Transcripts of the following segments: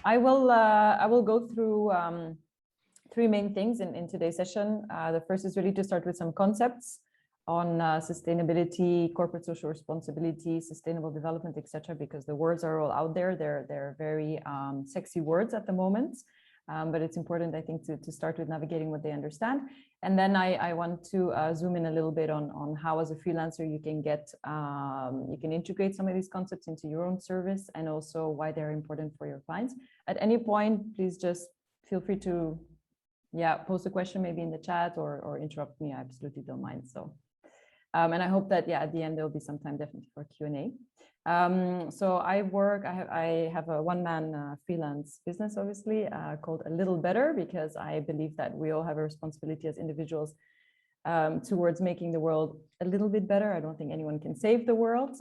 I will go through three main things in today's session. The first is really to start with some concepts on sustainability, corporate social responsibility, sustainable development, etc., because the words are all out there. They're very sexy words at the moment, but it's important, I think, to start with navigating what they understand. And then I want to zoom in a little bit on how, as a freelancer, you can integrate some of these concepts into your own service, and also why they're important for your clients. At any point, please just feel free to post a question maybe in the chat or interrupt me. I absolutely don't mind. So. And I hope that, at the end, there'll be some time definitely for Q&A. So I have a one-man freelance business, obviously, called A Little Better, because I believe that we all have a responsibility as individuals towards making the world a little bit better. I don't think anyone can save the world.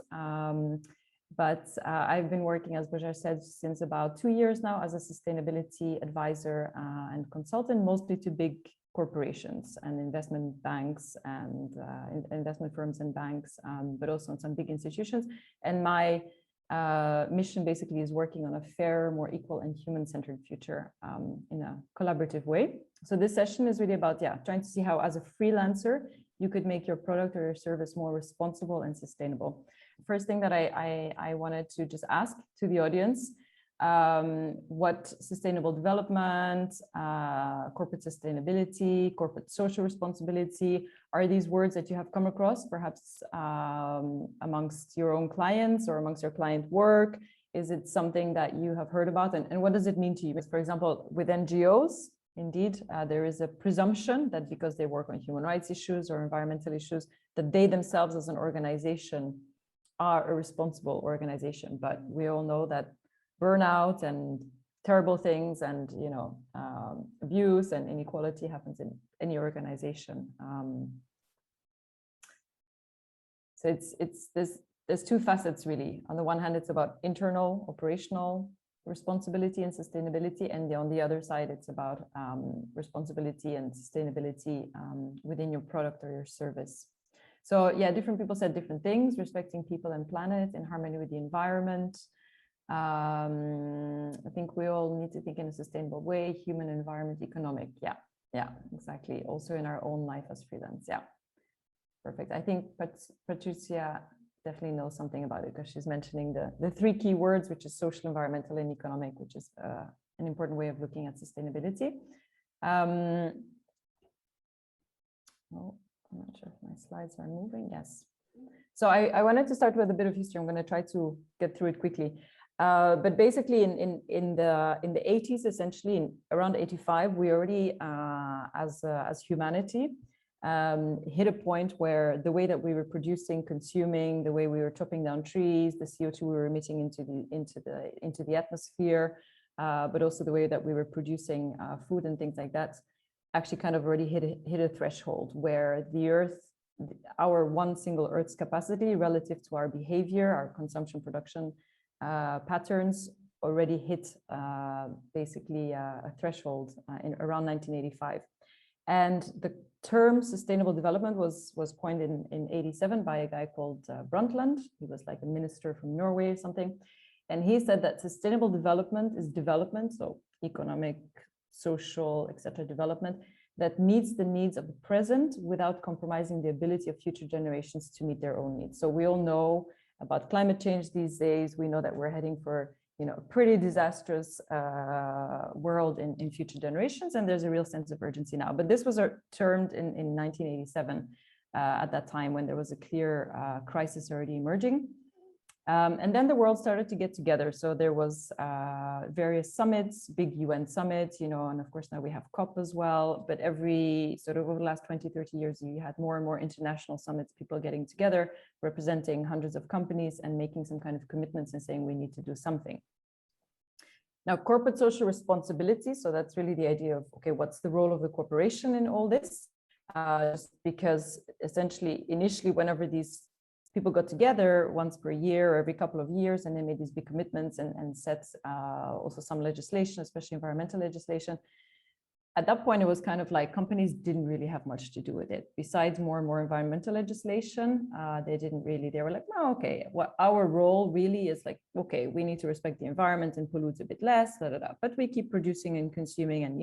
But I've been working, as Bajar said, since about 2 years now as a sustainability advisor and consultant, mostly to big corporations and investment banks and investment firms and banks, but also on some big institutions. And my mission basically is working on a fairer, more equal and human-centered future in a collaborative way. So this session is really about, trying to see how, as a freelancer, you could make your product or your service more responsible and sustainable. First thing that I wanted to just ask to the audience, what sustainable development, corporate sustainability, corporate social responsibility, are these words that you have come across perhaps amongst your own clients or amongst your client work? Is it something that you have heard about, and what does it mean to you? For example, with NGOs, indeed, there is a presumption that because they work on human rights issues or environmental issues, that they themselves as an organization are a responsible organization. But we all know that burnout and terrible things and abuse and inequality happens in any organization. So there's two facets really. On the one hand, it's about internal operational responsibility and sustainability, and on the other side, it's about responsibility and sustainability within your product or your service. So different people said different things: respecting people and planet, in harmony with the environment. I think we all need to think in a sustainable way: human, environment, economic. Yeah, exactly. Also in our own life as freelance. Yeah, perfect. I think Patricia definitely knows something about it, because she's mentioning the three key words, which is social, environmental, and economic, which is an important way of looking at sustainability. Oh, I'm not sure if my slides are moving. Yes. So I wanted to start with a bit of history. I'm going to try to get through it quickly. But basically, in the 80s, essentially, around 85, we already, as humanity, hit a point where the way that we were producing, consuming, the way we were chopping down trees, the CO2 we were emitting into the atmosphere, but also the way that we were producing food and things like that, actually kind of already hit a threshold where the Earth, our one single Earth's capacity relative to our behavior, our consumption, production patterns, already hit basically a threshold in around 1985. And the term sustainable development was coined in 87 by a guy called Brundtland. He was like a minister from Norway or something. And he said that sustainable development is development, so economic, social, etc. development, that meets the needs of the present without compromising the ability of future generations to meet their own needs. So we all know about climate change these days. We know that we're heading for a pretty disastrous world in future generations, and there's a real sense of urgency now. But this was termed in 1987, at that time when there was a clear crisis already emerging. And then the world started to get together. So there was various summits, big UN summits, and of course now we have COP as well. But every sort of over the last 20, 30 years, you had more and more international summits, people getting together, representing hundreds of companies and making some kind of commitments and saying we need to do something. Now, corporate social responsibility. So that's really the idea of, okay, what's the role of the corporation in all this? Just because essentially, initially, whenever these people got together once per year or every couple of years, and they made these big commitments and set also some legislation, especially environmental legislation. at that point, it was kind of like companies didn't really have much to do with it. Besides more and more environmental legislation, they were like, no, okay, what our role really is like, okay, we need to respect the environment and pollute a bit less, but we keep producing and consuming, and,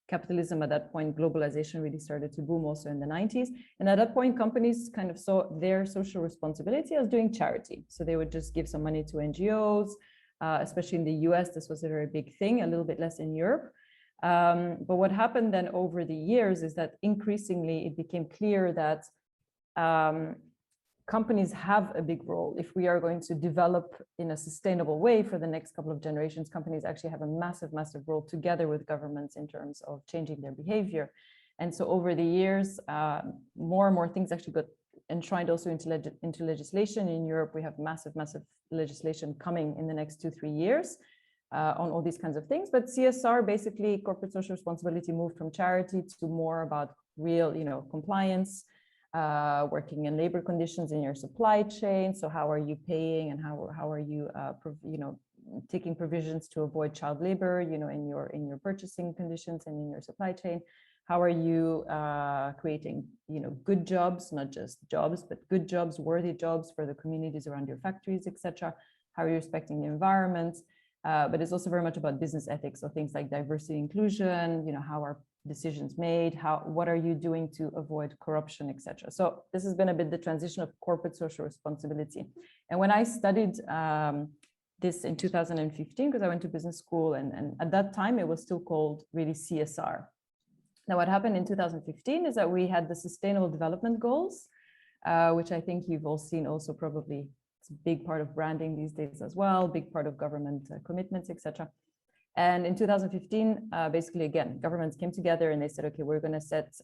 capitalism at that point, globalization really started to boom also in the 90s. And at that point, companies kind of saw their social responsibility as doing charity. So they would just give some money to NGOs, especially in the US, this was a very big thing, a little bit less in Europe. But what happened then over the years is that increasingly it became clear that companies have a big role. If we are going to develop in a sustainable way for the next couple of generations, companies actually have a massive, massive role together with governments in terms of changing their behavior. And so over the years, more and more things actually got enshrined also into legislation. In Europe, we have massive, massive legislation coming in the next 2-3 years. On all these kinds of things, but CSR, basically corporate social responsibility, moved from charity to more about real, compliance, working in labor conditions in your supply chain. So how are you paying, and how are you, taking provisions to avoid child labor, in your purchasing conditions and in your supply chain? How are you creating, good jobs, not just jobs, but good jobs, worthy jobs for the communities around your factories, etc. How are you respecting the environment? But it's also very much about business ethics, so things like diversity, inclusion, how are decisions made, what are you doing to avoid corruption, etc. So this has been a bit the transition of corporate social responsibility. And when I studied this in 2015, because I went to business school, and at that time it was still called really CSR. Now, what happened in 2015 is that we had the Sustainable Development Goals, which I think you've all seen also probably. It's a big part of branding these days as well, big part of government commitments, etc. And in 2015, basically, again, governments came together and they said, okay, we're going to set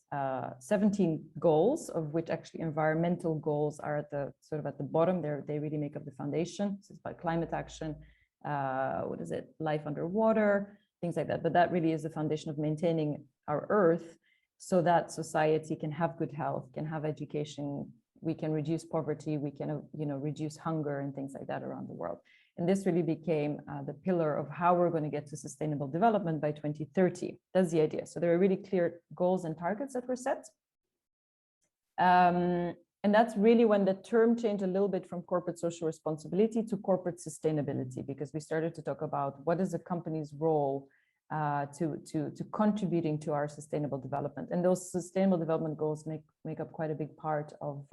17 goals, of which actually environmental goals are at the bottom. They really make up the foundation. So it's about climate action, life underwater, things like that. But that really is the foundation of maintaining our Earth so that society can have good health, can have education, we can reduce poverty, we can reduce hunger and things like that around the world. And this really became the pillar of how we're going to get to sustainable development by 2030. That's the idea. So there are really clear goals and targets that were set. And that's really when the term changed a little bit from corporate social responsibility to corporate sustainability, because we started to talk about what is a company's role to contributing to our sustainable development. And those sustainable development goals make up quite a big part of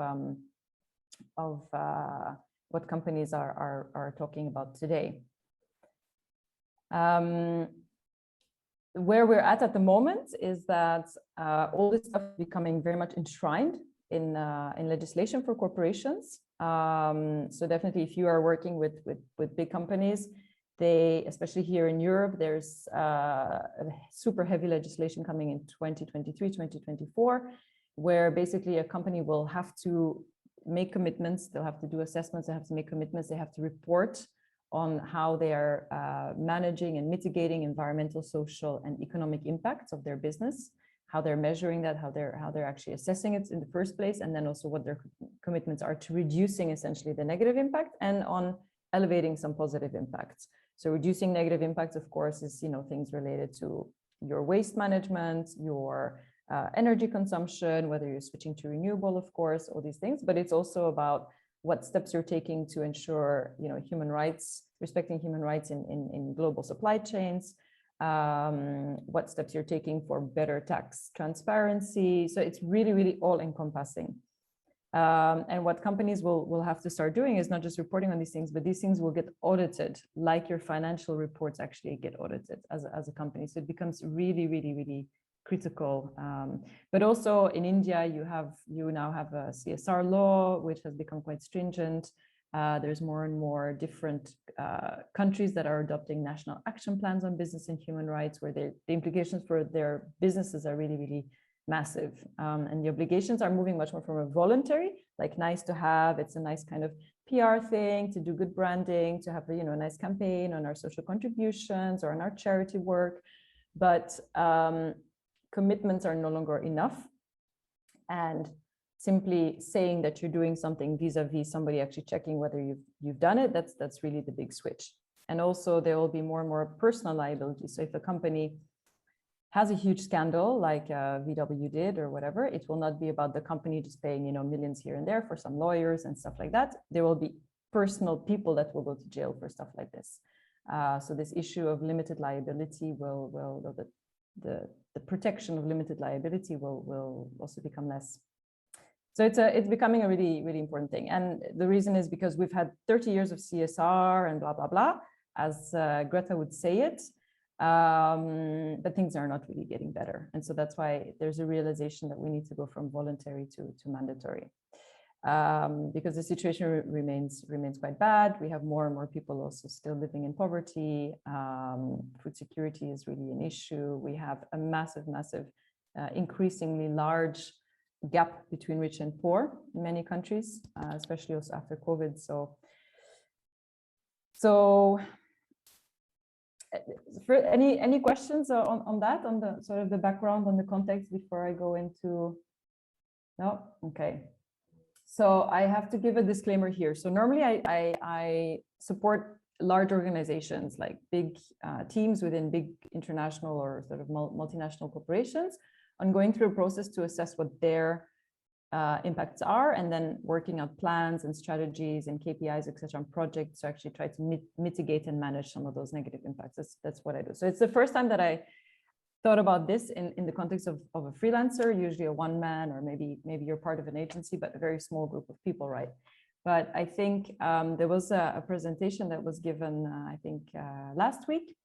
what companies are talking about today. Where we're at the moment is that all this stuff is becoming very much enshrined in legislation for corporations. So definitely, if you are working with big companies, especially here in Europe, there's super heavy legislation coming in 2023, 2024, where basically a company will have to make commitments, they'll have to do assessments, they have to make commitments, they have to report on how they are managing and mitigating environmental, social, and economic impacts of their business, how they're measuring that, how they're actually assessing it in the first place, and then also what their commitments are to reducing essentially the negative impact and on elevating some positive impacts. So reducing negative impacts, of course, is things related to your waste management, your energy consumption, whether you're switching to renewable, of course, all these things. But it's also about what steps you're taking to ensure, human rights, respecting human rights in global supply chains, what steps you're taking for better tax transparency. So it's really, really all encompassing. And what companies will have to start doing is not just reporting on these things, but these things will get audited, like your financial reports actually get audited as a company. So it becomes really, really, really critical. But also in India, you now have a CSR law, which has become quite stringent. There's more and more different countries that are adopting national action plans on business and human rights, where the implications for their businesses are really, really massive. And the obligations are moving much more from a voluntary, like nice to have, it's a nice kind of PR thing, to do good branding, to have a nice campaign on our social contributions or on our charity work. But commitments are no longer enough. And simply saying that you're doing something vis-a-vis somebody actually checking whether you've done it, that's really the big switch. And also there will be more and more personal liability. So if a company has a huge scandal like VW did or whatever, it will not be about the company just paying, you know, millions here and there for some lawyers and stuff like that. There will be personal people that will go to jail for stuff like this. So this issue of limited liability the protection of limited liability will also become less. So it's becoming a really, really important thing. And the reason is because we've had 30 years of CSR and blah, blah, blah, as Greta would say it. But things are not really getting better. And so that's why there's a realization that we need to go from voluntary to mandatory. Because the situation remains quite bad. We have more and more people also still living in poverty. Food security is really an issue. We have a massive, increasingly large gap between rich and poor in many countries, especially also after COVID. So for any questions on that, on the sort of the background, on the context before I go into? No? Okay. So I have to give a disclaimer here. So normally I support large organizations like big teams within big international or sort of multinational corporations on going through a process to assess what their impacts are, and then working out plans and strategies and KPIs, etc., on projects to actually try to mitigate and manage some of those negative impacts. That's what I do. So it's the first time that I thought about this in the context of a freelancer, usually a one man, or maybe you're part of an agency, but a very small group of people, right? But I think there was a presentation that was given, I think last week,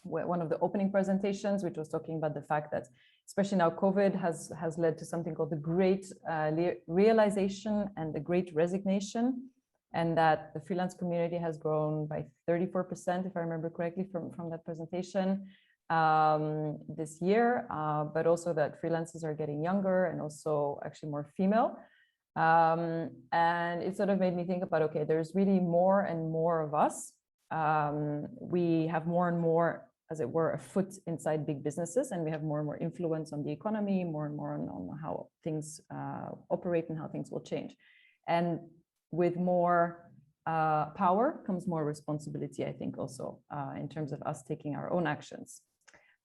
one of the opening presentations, which was talking about the fact that, especially now, COVID has led to something called the Great Realization and the Great Resignation, and that the freelance community has grown by 34%, if I remember correctly, from that presentation this year, but also that freelancers are getting younger and also actually more female. And it sort of made me think about, okay, there's really more and more of us. We have more and more, as it were, a foot inside big businesses, and we have more and more influence on the economy, more and more on how things operate and how things will change. And with more power comes more responsibility, I think, also in terms of us taking our own actions.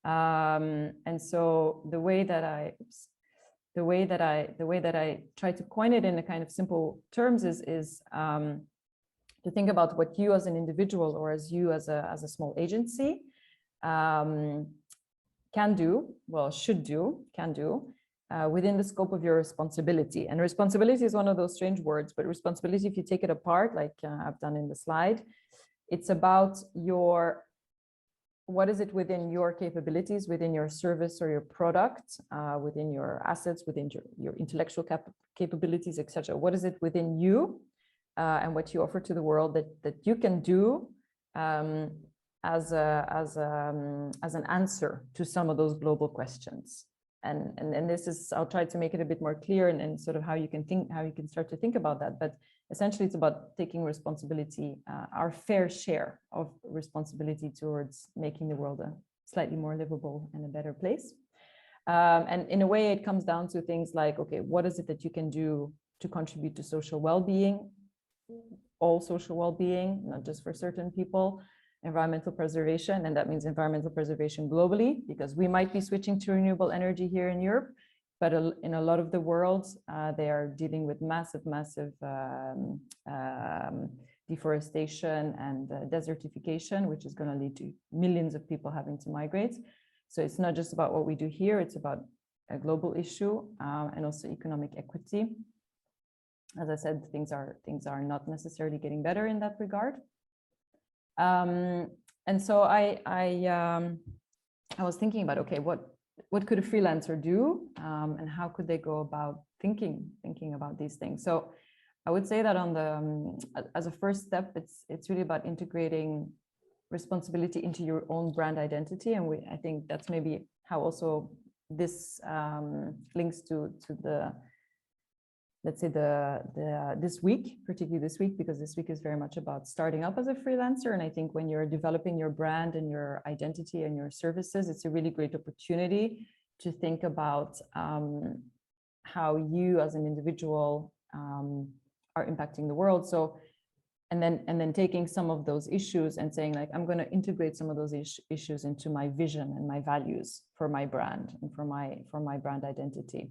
And so the way that I try to coin it in a kind of simple terms is to think about what you as an individual or as you as a small agency can do within the scope of your responsibility. And responsibility is one of those strange words, but responsibility, if you take it apart, like I've done in the slide, it's about what is it within your capabilities, within your service or your product, within your assets, within your intellectual capabilities, etc. What is it within you and what you offer to the world that you can do as an answer to some of those global questions? And this is, I'll try to make it a bit more clear and sort of how you can start to think about that. But essentially, it's about taking responsibility, our fair share of responsibility towards making the world a slightly more livable and a better place. And in a way, it comes down to things like, okay, what is it that you can do to contribute to social well-being, all social well-being, not just for certain people, environmental preservation, and that means environmental preservation globally, because we might be switching to renewable energy here in Europe, but in a lot of the world, they are dealing with massive deforestation and desertification, which is going to lead to millions of people having to migrate. So it's not just about what we do here, it's about a global issue and also economic equity. As I said, things are not necessarily getting better in that regard. And so I was thinking about, okay, what could a freelancer do, and how could they go about thinking about these things? So I would say that as a first step, it's really about integrating responsibility into your own brand identity, and I think that's maybe how also this links to the, let's say, this week, particularly this week, because this week is very much about starting up as a freelancer. And I think when you're developing your brand and your identity and your services, it's a really great opportunity to think about how you as an individual are impacting the world. So, and then taking some of those issues and saying like, I'm going to integrate some of those issues into my vision and my values for my brand and for my brand identity.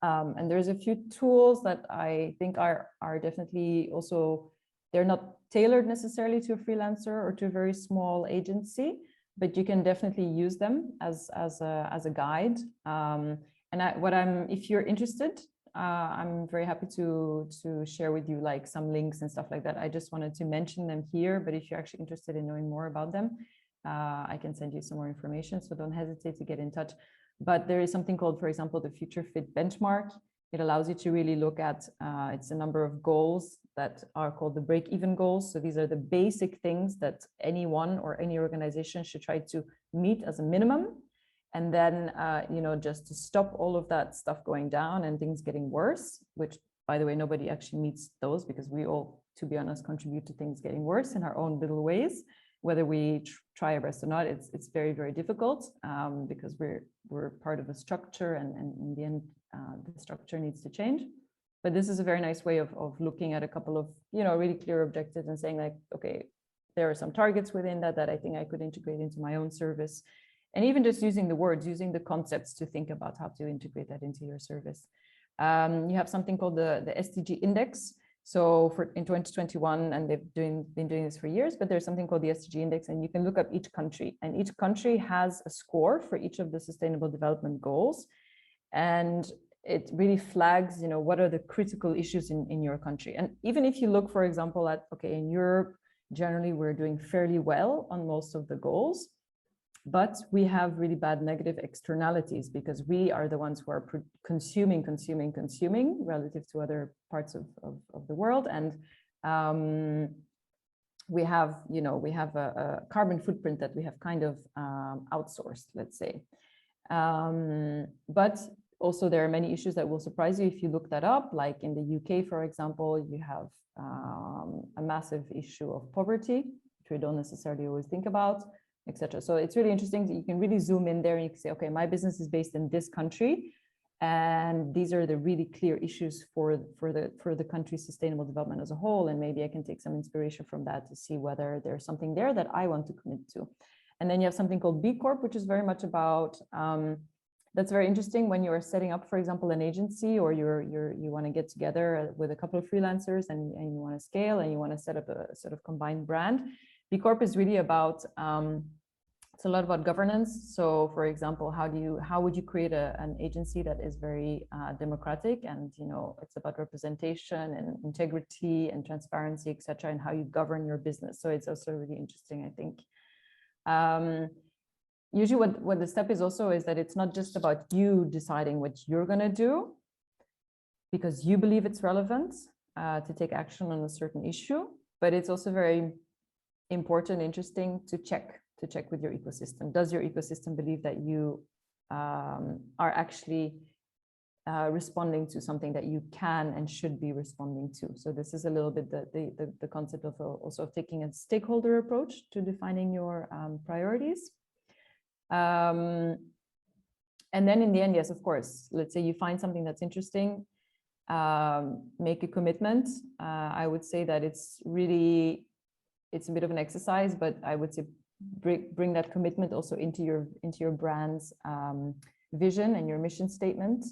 And there's a few tools that I think are definitely also, they're not tailored necessarily to a freelancer or to a very small agency, but you can definitely use them as a guide. If you're interested, I'm very happy to share with you like some links and stuff like that. I just wanted to mention them here, but if you're actually interested in knowing more about them, I can send you some more information. So don't hesitate to get in touch. But there is something called, for example, the Future Fit benchmark. It allows you to really look at, it's a number of goals that are called the break-even goals. So these are the basic things that anyone or any organization should try to meet as a minimum. And then, just to stop all of that stuff going down and things getting worse, which, by the way, nobody actually meets those because we all, to be honest, contribute to things getting worse in our own little ways. Whether we try our best or not, it's very, very difficult because we're part of a structure, and in the end, the structure needs to change. But this is a very nice way of looking at a couple of, really clear objectives and saying like, okay, there are some targets within that I think I could integrate into my own service. And even just using the words, using the concepts to think about how to integrate that into your service. You have something called the SDG index. So in 2021, and they've been doing this for years, but there's something called the SDG index, and you can look up each country, and each country has a score for each of the sustainable development goals. And it really flags, what are the critical issues in your country. And even if you look, for example, at, okay, in Europe, generally we're doing fairly well on most of the goals, but we have really bad negative externalities because we are the ones who are consuming relative to other parts of the world. And we have a carbon footprint that we have kind of outsourced, let's say. But also there are many issues that will surprise you if you look that up. Like in the UK, for example, you have a massive issue of poverty, which we don't necessarily always think about, etc. So it's really interesting that you can really zoom in there and you can say, okay, my business is based in this country, and these are the really clear issues for the country's sustainable development as a whole. And maybe I can take some inspiration from that to see whether there's something there that I want to commit to. And then you have something called B Corp, which is very much about, that's very interesting when you are setting up, for example, an agency, or you want to get together with a couple of freelancers and you want to scale and you want to set up a sort of combined brand. B Corp is really about, it's a lot about governance. So for example, how would you create an agency that is very democratic, and it's about representation and integrity and transparency, etc., and how you govern your business. So it's also really interesting, I think. Usually what the step is also is that it's not just about you deciding what you're going to do because you believe it's relevant to take action on a certain issue, but it's also very important, interesting to check with your ecosystem. Does your ecosystem believe that you are actually responding to something that you can and should be responding to? So this is a little bit the concept of also taking a stakeholder approach to defining your priorities. And then in the end, yes, of course, let's say you find something that's interesting, make a commitment. I would say that it's a bit of an exercise, but I would say bring that commitment also into your brand's vision and your mission statement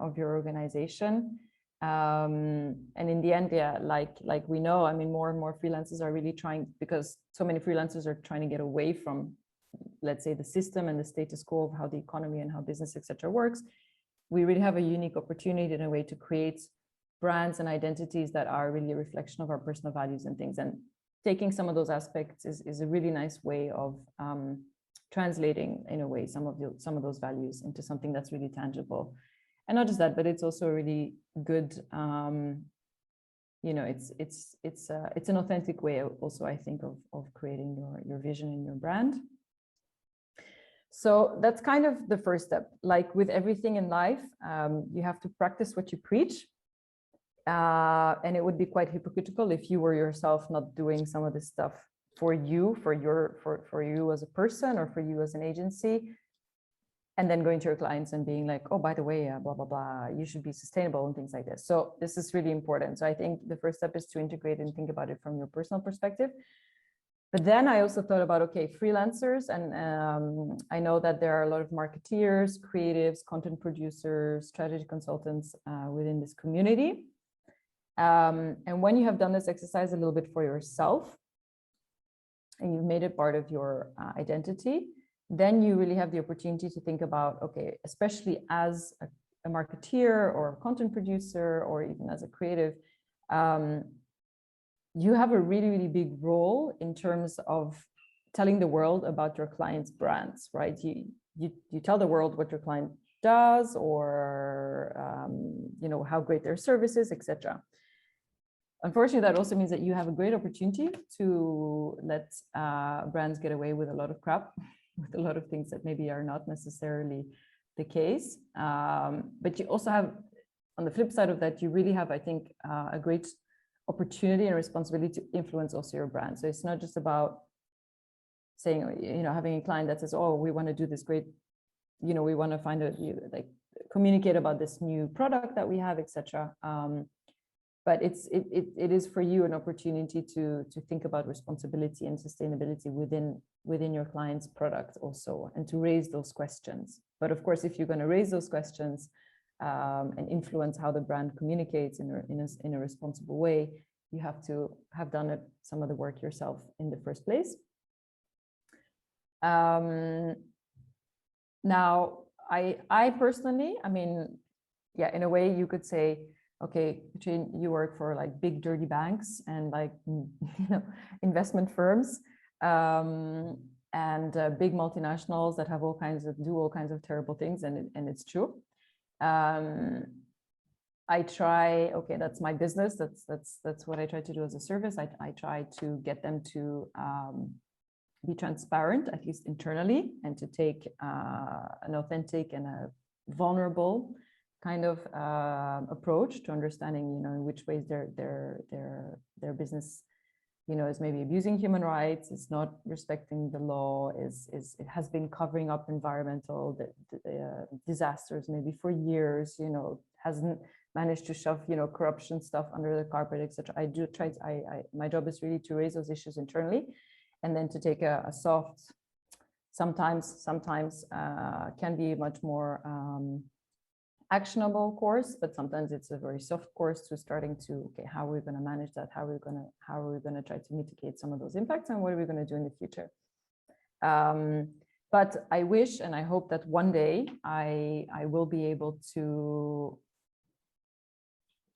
of your organization. And in the end, yeah, like we know, I mean, more and more freelancers are really trying, because so many freelancers are trying to get away from, let's say, the system and the status quo of how the economy and how business, etc., works. We really have a unique opportunity in a way to create brands and identities that are really a reflection of our personal values and things. And taking some of those aspects is a really nice way of translating, in a way, some of those values into something that's really tangible. And not just that, but it's also a really good, it's an authentic way also, I think, of creating your vision and your brand. So that's kind of the first step. Like with everything in life, you have to practice what you preach. And it would be quite hypocritical if you were yourself not doing some of this stuff for you, for you as a person, or for you as an agency. and then going to your clients and being like, oh, by the way, blah, blah, blah, you should be sustainable and things like this. So this is really important. So I think the first step is to integrate and think about it from your personal perspective. But then I also thought about, okay, freelancers. And I know that there are a lot of marketeers, creatives, content producers, strategy consultants within this community. And when you have done this exercise a little bit for yourself, and you've made it part of your identity, then you really have the opportunity to think about, okay, especially as a marketeer or a content producer, or even as a creative, you have a really, really big role in terms of telling the world about your client's brands, right? You tell the world what your client does, or you know, how great their service is, etc. Unfortunately, that also means that you have a great opportunity to let brands get away with a lot of crap, with a lot of things that maybe are not necessarily the case. But you also have, on the flip side of that, you really have, I think, a great opportunity and responsibility to influence also your brand. So it's not just about saying, you know, having a client that says, oh, we want to do this great, you know, we want to find a, like, communicate about this new product that we have, etc. But it is for you an opportunity to think about responsibility and sustainability within your client's product also, and to raise those questions. But of course, if you're going to raise those questions and influence how the brand communicates in a responsible way, you have to have done some of the work yourself in the first place. Now, I personally, I mean, yeah, in a way you could say, okay, Katrien, you work for like big dirty banks and like, you know, investment firms and big multinationals that have do all kinds of terrible things, and it's true. I try, okay, that's my business. That's what I try to do as a service. I try to get them to be transparent, at least internally, and to take an authentic and a vulnerable kind of approach to understanding, you know, in which ways their business, you know, is maybe abusing human rights, is not respecting the law, it has been covering up environmental disasters maybe for years, you know, hasn't managed to shove, you know, corruption stuff under the carpet, etc. I do try. My job is really to raise those issues internally, and then to take a soft, sometimes can be much more actionable course, but sometimes it's a very soft course to starting to, okay, how are we going to manage that? How are we going to try to mitigate some of those impacts, and what are we going to do in the future? But I wish and I hope that one day I will be able to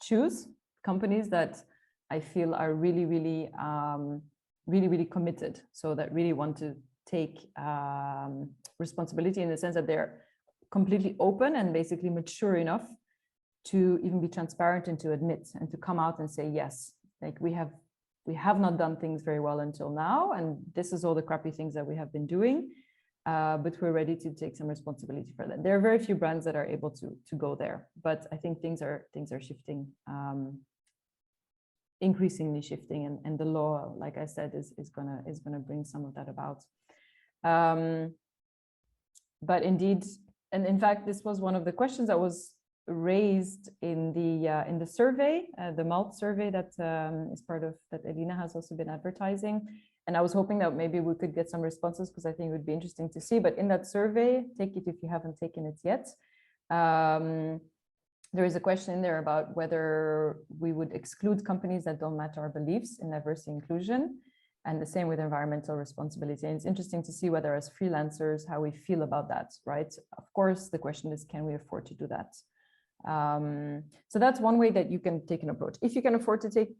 choose companies that I feel are really, really, really committed. So that really want to take responsibility in the sense that they're completely open and basically mature enough to even be transparent and to admit and to come out and say, yes, like we have not done things very well until now, and this is all the crappy things that we have been doing, but we're ready to take some responsibility for that. There are very few brands that are able to go there, but I think things are shifting, increasingly shifting, and the law, like I said, is gonna bring some of that about. But indeed, and in fact, this was one of the questions that was raised in the survey, the MALT survey that is part of, that Elina has also been advertising. And I was hoping that maybe we could get some responses, because I think it would be interesting to see. But in that survey, take it if you haven't taken it yet, there is a question in there about whether we would exclude companies that don't match our beliefs in diversity and inclusion, and the same with environmental responsibility. And it's interesting to see whether, as freelancers, how we feel about that, right? Of course, the question is, can we afford to do that? So that's one way that you can take an approach. If you can afford to take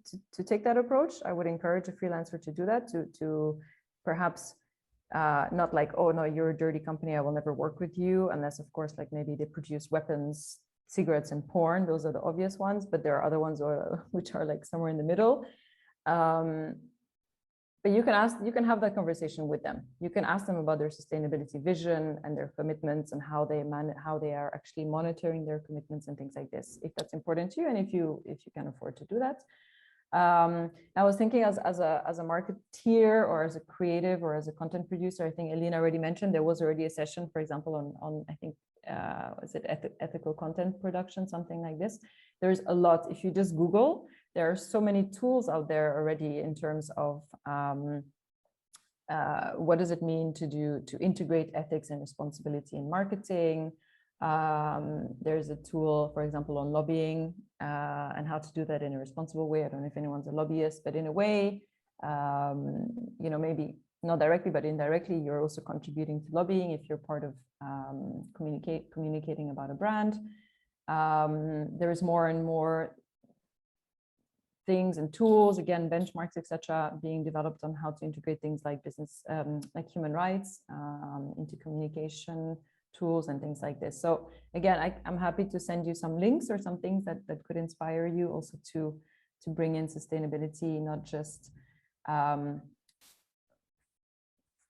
that approach, I would encourage a freelancer to do that, to perhaps not like, oh no, you're a dirty company, I will never work with you, unless of course, like maybe they produce weapons, cigarettes and porn. Those are the obvious ones, but there are other ones which are like somewhere in the middle. But you can have that conversation with them. You can ask them about their sustainability vision and their commitments, and how they are actually monitoring their commitments and things like this, if that's important to you, and if you can afford to do that. I was thinking as a marketeer or as a creative or as a content producer, I think Elena already mentioned there was already a session, for example, on I think, is it ethical content production, something like this. There's a lot. If you just Google, there are so many tools out there already in terms of what does it mean to integrate ethics and responsibility in marketing. There's a tool, for example, on lobbying and how to do that in a responsible way. I don't know if anyone's a lobbyist, but in a way, you know, maybe not directly, but indirectly, you're also contributing to lobbying if you're part of communicating about a brand. There is more and more things and tools, again, benchmarks, etc., being developed on how to integrate things like business, like human rights into communication tools and things like this. So again, I'm happy to send you some links or some things that could inspire you also to bring in sustainability, not just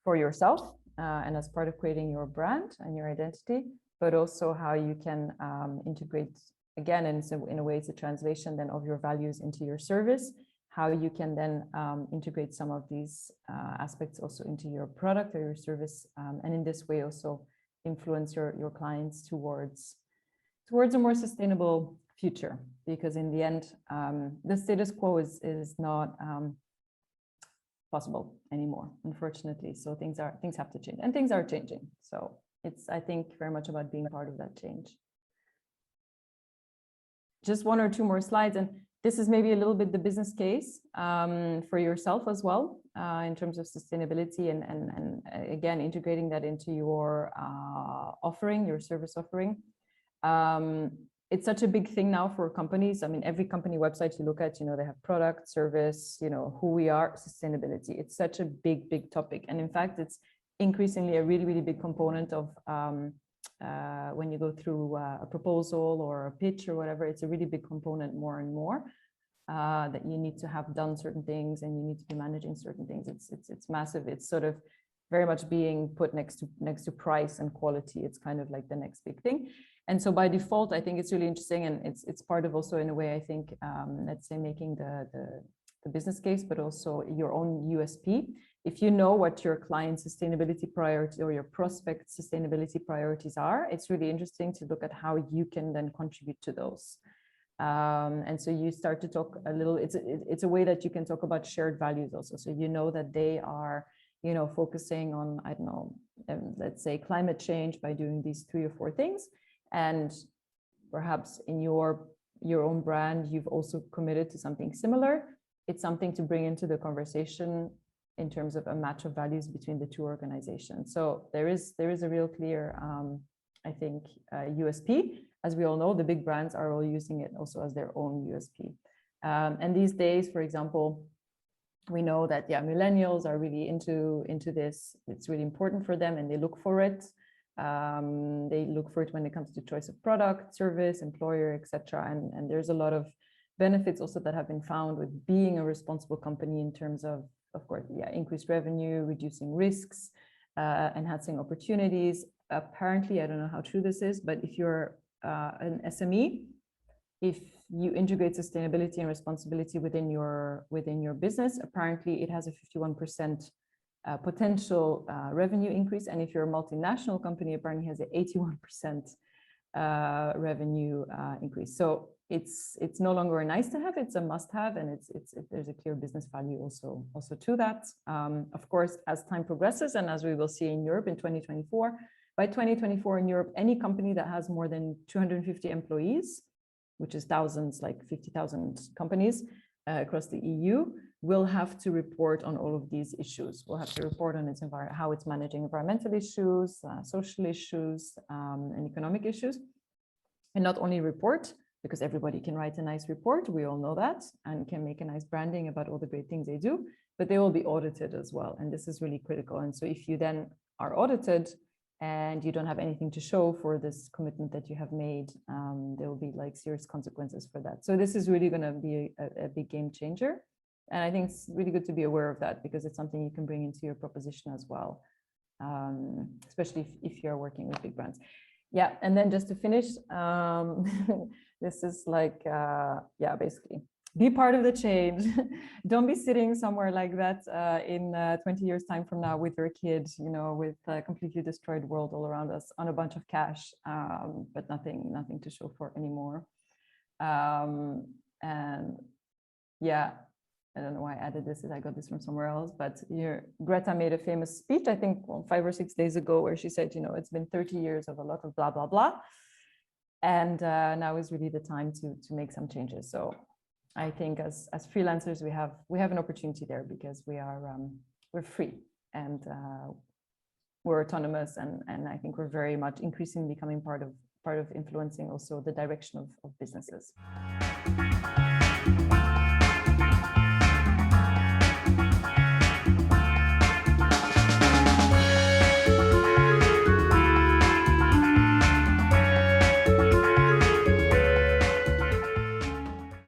for yourself and as part of creating your brand and your identity, but also how you can integrate, again, and so in a way it's a translation then of your values into your service, how you can then integrate some of these aspects also into your product or your service, and in this way also influence your clients towards a more sustainable future, because in the end the status quo is not possible anymore, unfortunately. So things have to change, and things are changing. So it's, I think, very much about being part of that change. Just one or two more slides, and this is maybe a little bit the business case for yourself as well, in terms of sustainability and again, integrating that into your offering, your service offering. It's such a big thing now for companies. I mean, every company website you look at, you know, they have product, service, you know, who we are, sustainability. It's such a big topic. And in fact, it's increasingly a really big component of when you go through a proposal or a pitch or whatever. It's a really big component more and more that you need to have done certain things and you need to be managing certain things. It's massive. It's sort of very much being put next to price and quality. It's kind of like the next big thing. And so by default, I think it's really interesting, and it's part of also, in a way, I think, let's say, making the business case, but also your own USP. If you know what your client sustainability priority or your prospect sustainability priorities are, it's really interesting to look at how you can then contribute to those. And so you start to talk a little, it's a way that you can talk about shared values also. So you know that they are, you know, focusing on, I don't know, let's say climate change by doing these 3 or 4 things. And perhaps in your own brand, you've also committed to something similar. It's something to bring into the conversation in terms of a match of values between the two organizations. So there is a real clear, I think, USP. As we all know, the big brands are all using it also as their own USP. And these days, for example, we know that, yeah, millennials are really into this. It's really important for them and they look for it. They look for it when it comes to choice of product, service, employer, etc. And there's a lot of benefits also that have been found with being a responsible company in terms of course, yeah, increased revenue, reducing risks, enhancing opportunities. Apparently, I don't know how true this is, but if you're an SME, if you integrate sustainability and responsibility within your business, apparently it has a 51% potential revenue increase, and if you're a multinational company, apparently has an 81% revenue increase. So it's no longer a nice to have, it's a must have, and there's a clear business value also to that. Of course, as time progresses, and as we will see in Europe in 2024, by 2024 in Europe, any company that has more than 250 employees, which is thousands, like 50,000 companies across the EU, will have to report on all of these issues. Will have to report on its how it's managing environmental issues, social issues, and economic issues. And not only report, because everybody can write a nice report, we all know that, and can make a nice branding about all the great things they do, but they will be audited as well. And this is really critical. And so if you then are audited and you don't have anything to show for this commitment that you have made, there will be like serious consequences for that. So this is really going to be a big game changer. And I think it's really good to be aware of that, because it's something you can bring into your proposition as well, especially if you're working with big brands. Yeah, and then just to finish, this is like, yeah, basically be part of the change. Don't be sitting somewhere like that in 20 years time from now with your kids, you know, with a completely destroyed world all around us on a bunch of cash, but nothing to show for anymore. And yeah, I don't know why I added this, I got this from somewhere else, but Greta made a famous speech, I think 5 or 6 days ago, where she said, you know, it's been 30 years of a lot of blah, blah, blah. And now is really the time to make some changes. So I think as freelancers, we have an opportunity there because we're free and we're autonomous, and I think we're very much increasingly becoming part of influencing also the direction of businesses.